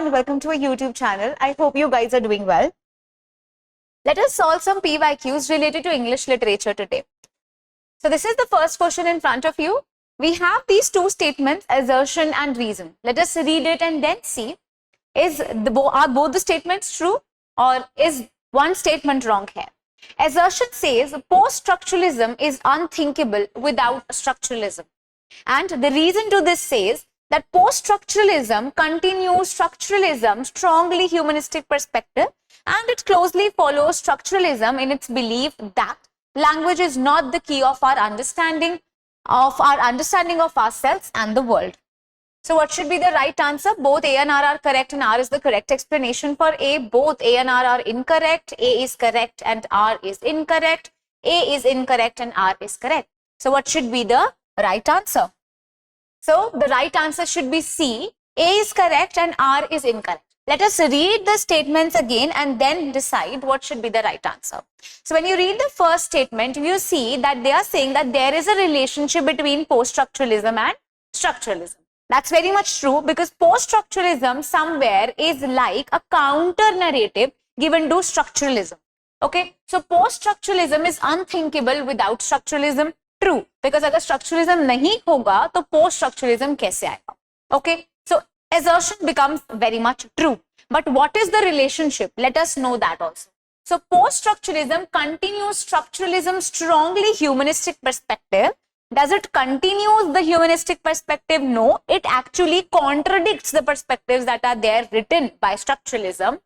everyone, welcome to our YouTube channel. I hope you guys are doing well. Let us solve some PYQs related to English literature today. So this is the first question in front of you. We have these two statements, assertion and reason. Let us read it and then see, are both the statements true or is one statement wrong here? Assertion says post-structuralism is unthinkable without structuralism. And the reason to this says that post-structuralism continues structuralism, strongly humanistic perspective, and it closely follows structuralism in its belief that language is not the key of our understanding of ourselves and the world. So what should be the right answer? Both A and R are correct and R is the correct explanation for A. Both A and R are incorrect. A is correct and R is incorrect. A is incorrect and R is correct. So what should be the right answer? So the right answer should be C. A is correct and R is incorrect. Let us read the statements again and then decide what should be the right answer. So when you read the first statement, you see that they are saying that there is a relationship between post-structuralism and structuralism. That's very much true because post-structuralism somewhere is like a counter-narrative given to structuralism. Okay, so post-structuralism is unthinkable without structuralism. True, because अगर structuralism नहीं होगा तो post-structuralism कैसे आएगा? Okay, so assertion becomes very much true. But what is the relationship? Let us know that also. So post-structuralism continues structuralism strongly humanistic perspective. Does it continue the humanistic perspective? No, it actually contradicts the perspectives that are there written by structuralism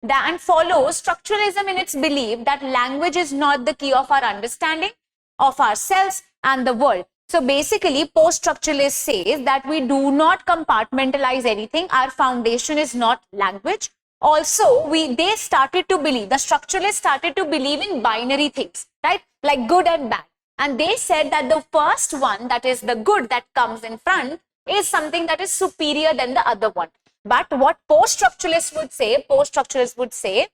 and follows structuralism in its belief that language is not the key of our understanding of ourselves and the world. So basically, post-structuralist says that we do not compartmentalize anything. Our foundation is not language. Also, they started to believe, the structuralists started to believe in binary things, right? Like good and bad. And they said that the first one, that is the good that comes in front, is something that is superior than the other one. But what post-structuralists would say,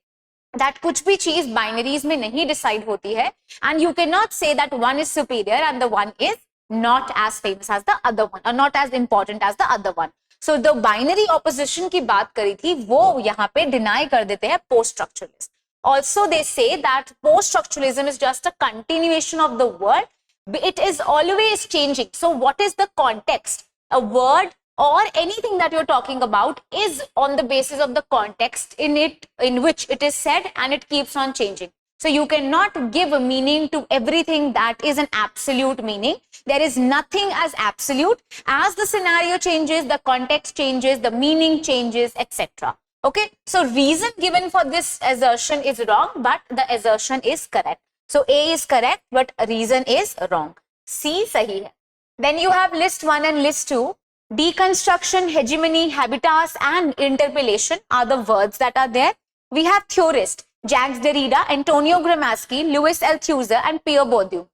that कुछ भी चीज binaries में नहीं decide होती है and you cannot say that one is superior and the one is not as famous as the other one or not as important as the other one. So the binary opposition की बात करी थी वो यहाँ पे deny कर देते हैं post-structuralists. Also they say that post-structuralism is just a continuation of the word. It is always changing. So what is the context? A word or anything that you're talking about is on the basis of the context in which it is said, and it keeps on changing. So you cannot give a meaning to everything that is an absolute meaning. There is nothing as absolute. As the scenario changes, the context changes, the meaning changes, etc. Okay, so reason given for this assertion is wrong, but the assertion is correct. So A is correct, but reason is wrong. C sahi hai. Then you have list 1 and list 2. Deconstruction, hegemony, habitus, and interpellation are the words that are there. We have theorist, Jacques Derrida, Antonio Gramsci, Louis Althusser, and Pierre Bourdieu.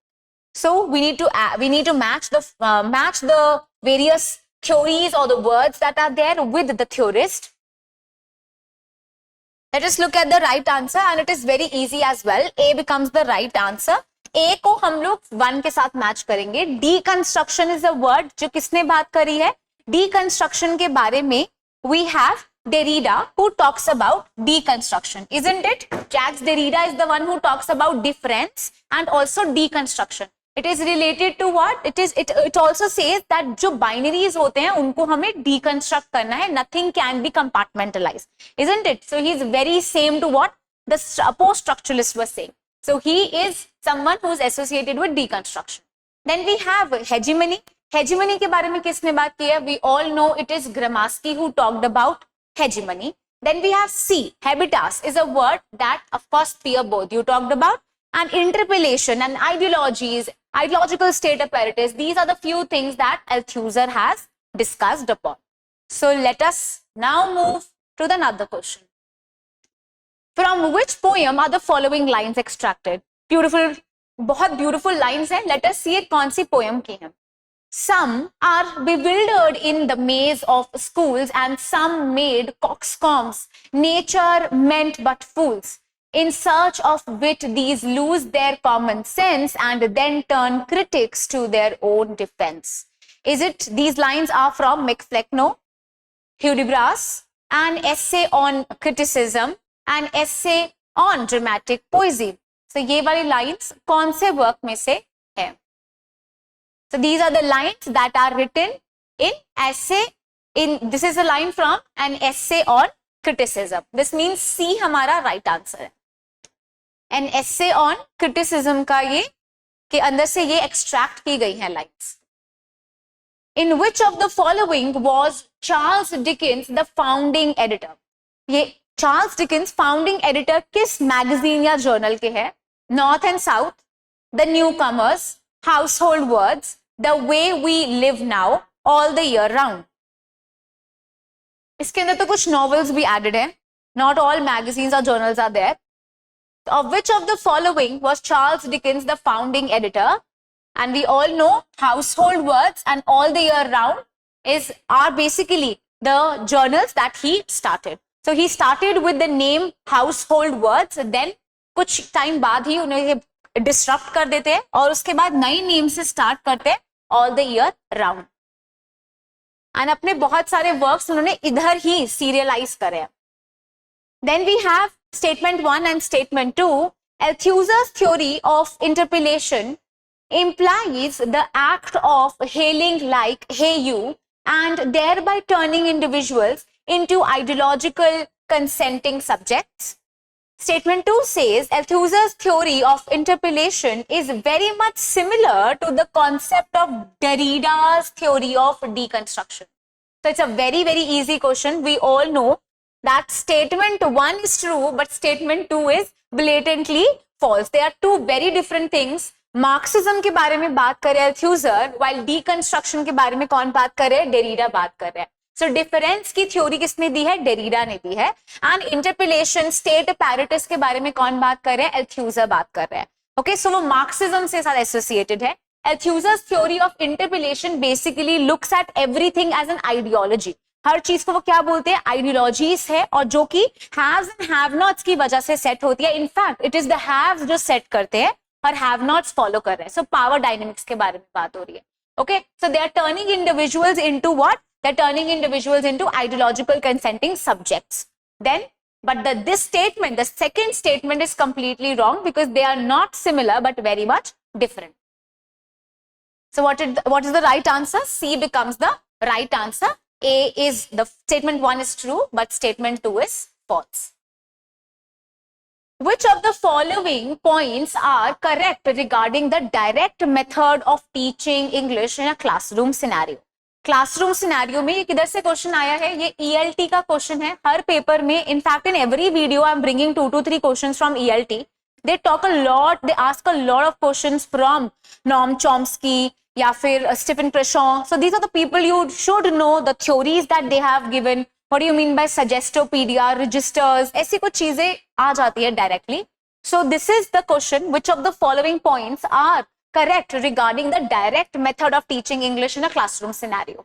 So we need to match the various theories or the words that are there with the theorist. Let us look at the right answer, and it is very easy as well. A becomes the right answer. A को हम लोग 1 के साथ match करेंगे. Deconstruction is a word जो किसने बात करी है? Deconstruction के बारे में we have Derrida who talks about deconstruction, isn't it? Jacques Derrida is the one who talks about difference and also deconstruction. It is related to what? It also says that जो binaries होते हैं उनको हमें deconstruct करना है. Nothing can be compartmentalized, isn't it? So he is very same to what the post-structuralist was saying. So he is someone who is associated with deconstruction. Then we have hegemony. Hegemony के बारे में किसने बात की है? We all know it is Gramsci who talked about hegemony. Then we have C. Habitus is a word that, of course, Pierre Bourdieu talked about. And interpellation and ideologies, ideological state apparatus, these are the few things that Althusser has discussed upon. So let us now move to the another question. From which poem are the following lines extracted? Beautiful, बहुत beautiful lines हैं. Let us see कौन सी poem की है. Some are bewildered in the maze of schools and some made coxcombs. Nature meant but fools. In search of wit, these lose their common sense and then turn critics to their own defense. Is it these lines are from McFlecknoe, Hudibras, an essay on criticism, an essay on dramatic poesy. So ये वाली lines कौन से work में से है? So these are the lines that are written in essay. This is a line from an essay on criticism. This means C हमारा right answer है. An essay on criticism का ये के अंदर से ये extract की गई है lines. In which of the following was Charles Dickens the founding editor? ये Charles Dickens founding editor किस magazine या journal के है? North and South, The Newcomers, Household Words, The Way We Live Now, All the Year Round. इसके अंदर तो कुछ novels भी added है. Not all magazines or journals are there. Of which of the following was Charles Dickens the founding editor? And we all know Household Words and All the Year Round are basically the journals that he started. So he started with the name Household Words, then कुछ time बाद ही उन्हें disturb कर देते हैं और उसके बाद नई नेम से स्टार्ट करते हैं all the year round. And अपने बहुत सारे वर्क्स उन्होंने इधर ही सीरियलाइज करे हैं. Then we have statement 1 and statement 2. Althusser's theory of interpolation implies the act of hailing like hey you and thereby turning individuals into ideological consenting subjects. Statement 2 says Althusser's theory of interpolation is very much similar to the concept of Derrida's theory of deconstruction. So it's a very, very easy question. We all know that statement 1 is true, but statement 2 is blatantly false. They are two very different things. Marxism के बारे में बात कर रहे हैं अल्थ्यूजर, while deconstruction के बारे में कौन बात कर रहे हैं? डेरिडा बात कर रहे हैं. सो डिफरेंस की थ्योरी किसने दी है? डेरिडा ने दी है. एंड इंटरपेलेशन स्टेट अपैरेटस के बारे में कौन बात कर रहे हैं? अल्थ्यूजर बात कर रहे हैं. ओके, सो वो मार्क्सिज्म से साथ एसोसिएटेड है. Althusser's theory of interpolation basically looks at everything as an ideology. हर चीज को वो क्या बोलते हैं? आइडियोलॉजीज है, और जो कि हैव्स एंड हैव नॉट्स की वजह से सेट होती है. In fact it is the haves जो सेट करते हैं और हैव नॉट्स फॉलो कर रहे हैं. सो पावर डायनेमिक्स के बारे में बात हो रही है. Okay, so they are turning individuals into what? They are turning individuals into ideological consenting subjects. Then but this statement, the second statement is completely wrong because they are not similar but very much different. So what is the right answer? C becomes the right answer. A is the statement 1 is true, but statement 2 is false. Which of the following points are correct regarding the direct method of teaching English in a classroom scenario? Classroom scenario में ये किधर से question आया है? ये ELT का question है हर पेपर में. In fact in every video I am bringing 2 to 3 questions from ELT. They talk a lot, they ask a lot of questions from नॉर्म चॉम्स्की या फिर Stephen Krashen. So these are the people you should know the theories that they have given. What do you mean by suggestopedia, registers, ऐसी कुछ चीजें आ जाती है directly. So this is the question. Which of the following points are correct regarding the direct method of teaching English in a classroom scenario?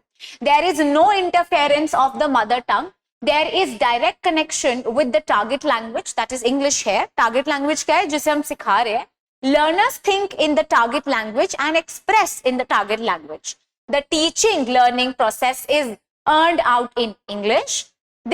There is no interference of the mother tongue. There is direct connection with the target language, that is English here. Target language क्या है? जिसे हम सिखा रहे हैं. Learners think in the target language and express in the target language. The teaching learning process is earned out in English.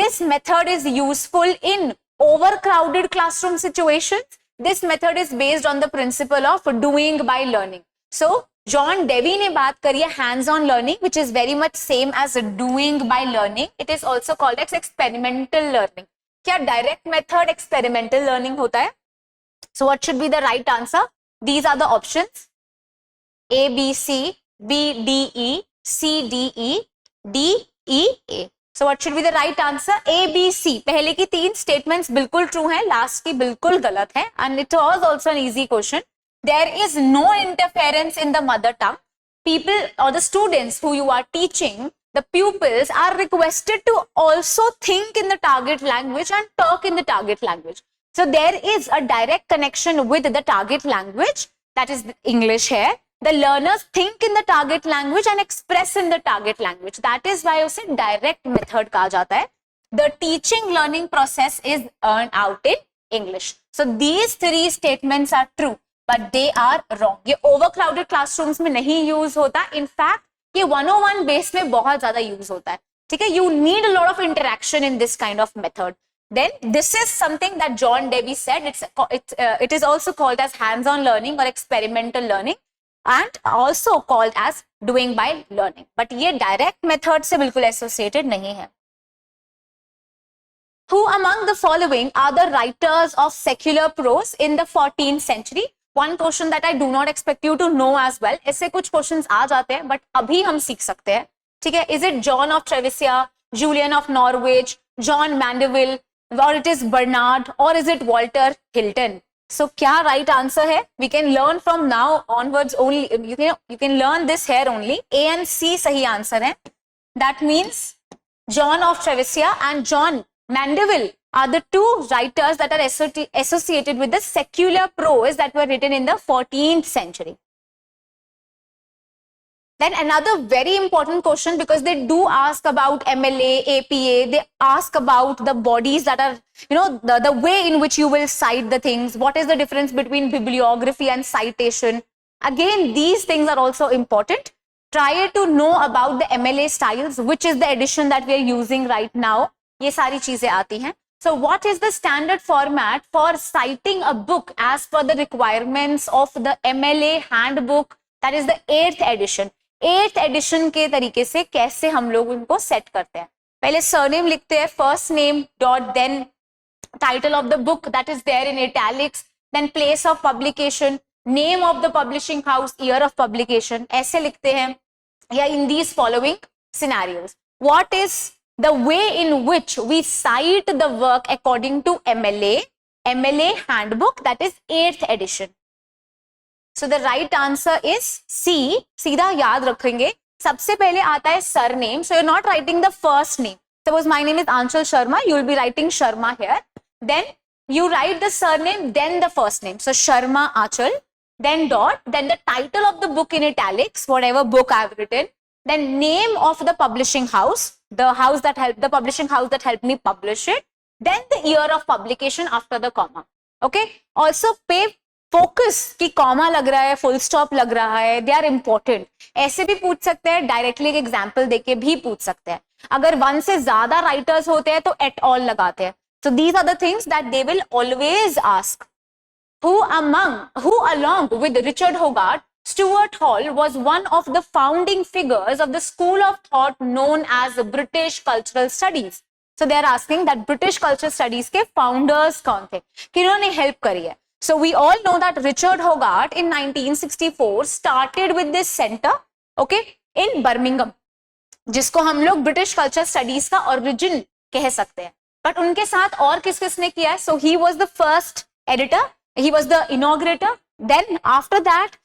This method is useful in overcrowded classroom situations. This method is based on the principle of doing by learning. So John Dewey ने बात करी है hands-on learning, which is very much same as doing by learning. It is also called as experimental learning. क्या direct method experimental learning होता है? So what should be the right answer? These are the options: A, B, C, B, D, E, C, D, E, D, E, A. So what should be the right answer? A, B, C. पहले की 3 statements बिल्कुल true हैं, last की बिल्कुल गलत है. And it was also an easy question. There is no interference in the mother tongue. People or the students who you are teaching, the pupils are requested to also think in the target language and talk in the target language. So there is a direct connection with the target language, that is English here. The learners think in the target language and express in the target language. That is why उसे direct method कहा जाता है. The teaching learning process is earned out in English. So these 3 statements are true, but they are wrong. ये overcrowded classrooms में नहीं use होता. In fact, ये 101 base में बहुत ज़्यादा use होता है. ठीक है, you need a lot of interaction in this kind of method. Then this is something that John Dewey said. It is also called as hands-on learning or experimental learning, and also called as doing by learning. But ये direct method से बिल्कुल associated नहीं है. Who among the following are the writers of secular prose in the 14th century? One question that I do not expect you to know as well. ऐसे कुछ questions आ जाते हैं, but अभी हम सीख सकते हैं. ठीक है, is it John of Trevisia, Julian of Norwich, John Mandeville, or it is Bernard, or is it Walter Hilton? So क्या right answer है? We can learn from now onwards only. You can learn this here only. A and C सही answer है. That means John of Trevisia and John Mandeville are the two writers that are associated with the secular prose that were written in the 14th century. Then another very important question, because they do ask about MLA, APA, they ask about the bodies that are, the way in which you will cite the things. What is the difference between bibliography and citation? Again, these things are also important. Try to know about the MLA styles, which is the edition that we are using right now. ये सारी चीजें आती हैं. So what is the standard format for citing a book as per the requirements of the MLA handbook? That is the 8th edition. 8th edition के तरीके से कैसे हम लोग उनको सेट करते हैं? पहले सरनेम लिखते हैं, first name dot then title of the book that is there in italics, then place of publication, name of the publishing house, year of publication, ऐसे लिखते हैं. या in these following scenarios. What is the way in which we cite the work according to MLA handbook, that is 8th edition? So the right answer is C. सीधा याद रखेंगे. सबसे पहले आता है surname. So you're not writing the first name. Suppose my name is Anshul Sharma. You will be writing Sharma here. Then you write the surname, then the first name. So Sharma Achal, then dot, then the title of the book in italics, whatever book I've written. Then name of the publishing house, the publishing house that helped me publish it. Then the year of publication after the comma. Okay. Also pay focus कि comma लग रहा है, full stop लग रहा है. They are important. ऐसे भी पूछ सकते हैं, directly एक example देके भी पूछ सकते हैं. अगर 1 से ज्यादा writers होते हैं तो at all लगाते हैं. So these are the things that they will always ask. Who along with Richard Hogarth, Stuart Hall was one of the founding figures of the school of thought known as British Cultural Studies. So they are asking that British Cultural Studies के founders कौन थे, किन्होंने help करी है. So we all know that Richard Hogarth in 1964 started with this center, okay, in Birmingham, जिसको हम लोग British Cultural Studies का origin कह सकते हैं. But उनके साथ और किस-किसने किया है? So he was the first editor, he was the inaugurator. Then after that,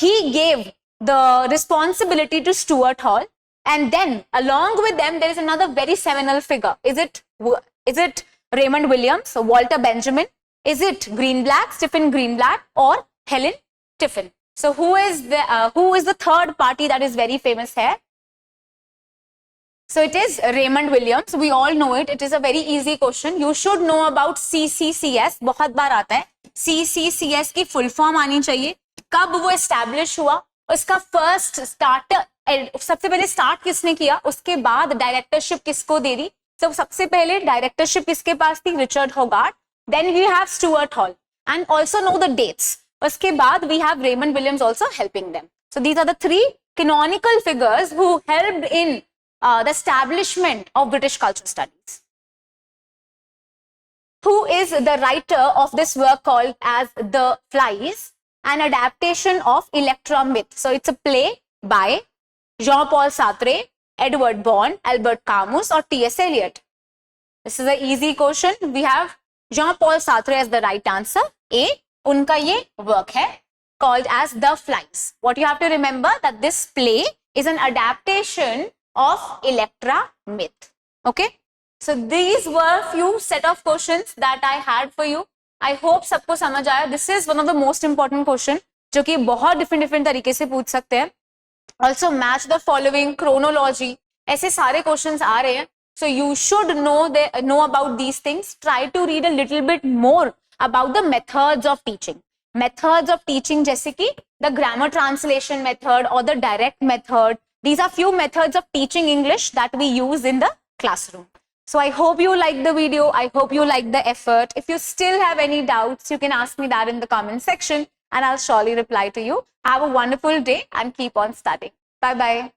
he gave the responsibility to Stuart Hall, and then along with them there is another very seminal figure. Is it Raymond Williams, Walter Benjamin? Is it Stephen Greenblatt, or Helen Tiffin? So who is the third party that is very famous here? So it is Raymond Williams. We all know it. It is a very easy question. You should know about CCCS. बहुत बार आता है. CCCS की full form आनी चाहिए. कब वो establish हुआ? उसका first starter, सबसे पहले start किसने किया? उसके बाद directorship किसको दे दी? So सबसे पहले directorship किसके पास थी? Richard Hogarth. Then we have Stuart Hall, and also know the dates. उसके बाद we have Raymond Williams also helping them. So these are the 3 canonical figures who helped in the establishment of British cultural studies. Who is the writer of this work called as The Flies, an adaptation of Electra myth? So it's a play by Jean-Paul Sartre, Edward Bond, Albert Camus, or T.S. Eliot. This is an easy question. We have Jean-Paul Sartre as the right answer. A. उनका ये work है called as The Flies. What you have to remember that this play is an adaptation of Electra myth. Okay. So these were few set of questions that I had for you. I hope सबको समझ आया. This is one of the most important question जो कि बहुत different तरीके से पूछ सकते हैं. Also match the following chronology. ऐसे सारे questions आ रहे हैं. So you should know about these things. Try to read a little bit more about the methods of teaching. Methods of teaching जैसे कि the grammar translation method or the direct method. These are few methods of teaching English that we use in the classroom. So I hope you liked the video. I hope you liked the effort. If you still have any doubts, you can ask me that in the comment section and I'll surely reply to you. Have a wonderful day and keep on studying. Bye-bye.